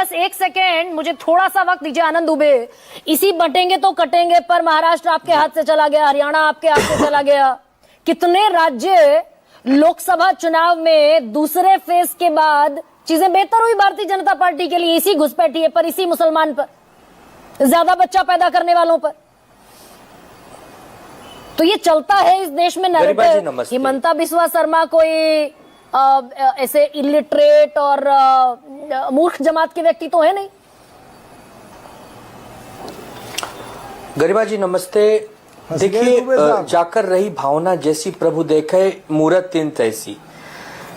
बस एक सेकेंड, मुझे थोड़ा सा वक्त दीजिए आनंद दुबे। इसी बटेंगे तो कटेंगे पर महाराष्ट्र आपके हाथ से चला गया, हरियाणा आपके हाथ से चला गया। कितने राज्य लोकसभा चुनाव में दूसरे फेज के बाद चीजें बेहतर हुई भारतीय जनता पार्टी के लिए, इसी घुसपैठिए पर, इसी मुसलमान पर, ज्यादा बच्चा पैदा करने वालों पर। तो ये चलता है इस देश में नैरेटिव। हिमंता बिस्वा शर्मा कोई ऐसे इलिटरेट और मूर्ख जमात के व्यक्ति तो है नहीं। गरिमा जी नमस्ते। देखिए, जाकर रही भावना जैसी प्रभु देखे मूरत तीन तैसी,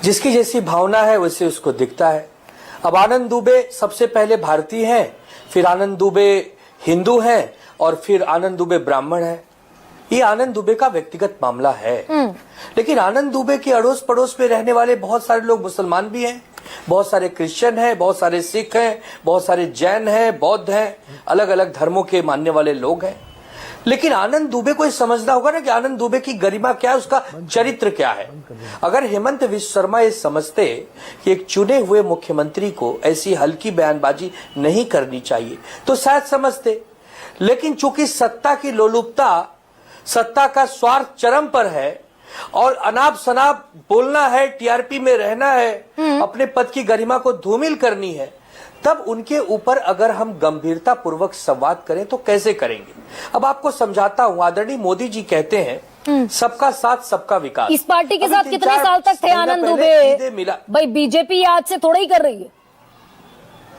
जिसकी जैसी भावना है वैसे उसको दिखता है। अब आनंद दुबे सबसे पहले भारतीय हैं, फिर आनंद दुबे हिंदू हैं और फिर आनंद दुबे ब्राह्मण हैं। ये आनंद दुबे का व्यक्तिगत मामला है, लेकिन आनंद दुबे के अड़ोस पड़ोस में रहने वाले बहुत सारे लोग मुसलमान भी हैं, बहुत सारे क्रिश्चियन हैं, बहुत सारे सिख हैं, बहुत सारे जैन हैं, बौद्ध हैं, अलग अलग धर्मों के मानने वाले लोग हैं। लेकिन आनंद दुबे को समझना होगा ना कि आनंद दुबे की गरिमा क्या है, उसका चरित्र क्या है। अगर हेमंत बिस्वा शर्मा ये समझते कि एक चुने हुए मुख्यमंत्री को ऐसी हल्की बयानबाजी नहीं करनी चाहिए तो शायद समझते, लेकिन चूंकि सत्ता की लोलुपता, सत्ता का स्वार्थ चरम पर है और अनाप शनाप बोलना है, टीआरपी में रहना है, अपने पद की गरिमा को धूमिल करनी है, तब उनके ऊपर अगर हम गंभीरता पूर्वक संवाद करें तो कैसे करेंगे। अब आपको समझाता हूं, आदरणीय मोदी जी कहते हैं सबका साथ सबका विकास। इस पार्टी के साथ कितने साल तक थे आनंद दुबे? भाई बीजेपी आज से थोड़ा ही कर रही है।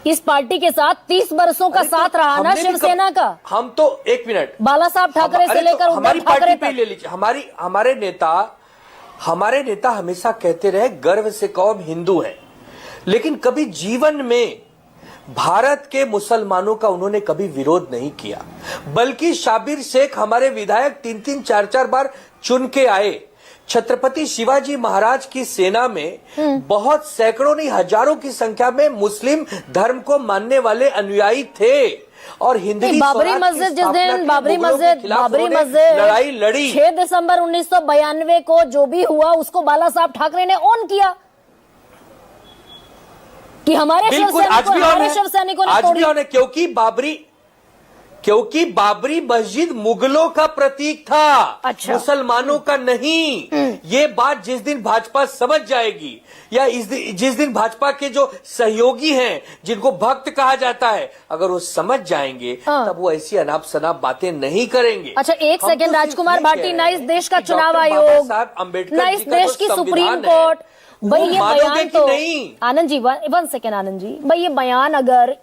इस पार्टी के साथ 30 वर्षों का साथ रहा ना शिवसेना का। हम तो एक मिनट, बाला साहब ठाकरे से लेकर हमारी पार्टी पे ले लीजिए। हमारे नेता हमेशा कहते रहे गर्व से कहो हम हिंदू हैं, लेकिन कभी जीवन में भारत के मुसलमानों का उन्होंने कभी विरोध नहीं किया। बल्कि शाबिर शेख हमारे विधायक 3-3, 4-4 बार चुन के आए। छत्रपति शिवाजी महाराज की सेना में बहुत सैकड़ों नहीं हजारों की संख्या में मुस्लिम धर्म को मानने वाले अनुयायी थे और हिंदवी बाबरी मस्जिद, जिस दिन बाबरी मस्जिद लड़ाई लड़ी 6 दिसंबर 1992 को जो भी हुआ उसको बाला साहब ठाकरे ने ऑन किया कि हमारे शिवसैनिकों ने तोड़ी। क्योंकि बाबरी मस्जिद मुगलों का प्रतीक था, अच्छा। मुसलमानों का नहीं। ये बात जिस दिन भाजपा समझ जाएगी, या जिस दिन भाजपा के जो सहयोगी हैं जिनको भक्त कहा जाता है, अगर वो समझ जाएंगे तब वो ऐसी अनाप शनाप बातें नहीं करेंगे। अच्छा एक सेकेंड, राजकुमार भाटी, ना इस देश का चुनाव आयोग, ना इस देश की सुप्रीम कोर्ट, भाई ये बयान तो आनंद जी, 1 सेकेंड आनंद जी, भाई ये बयान अगर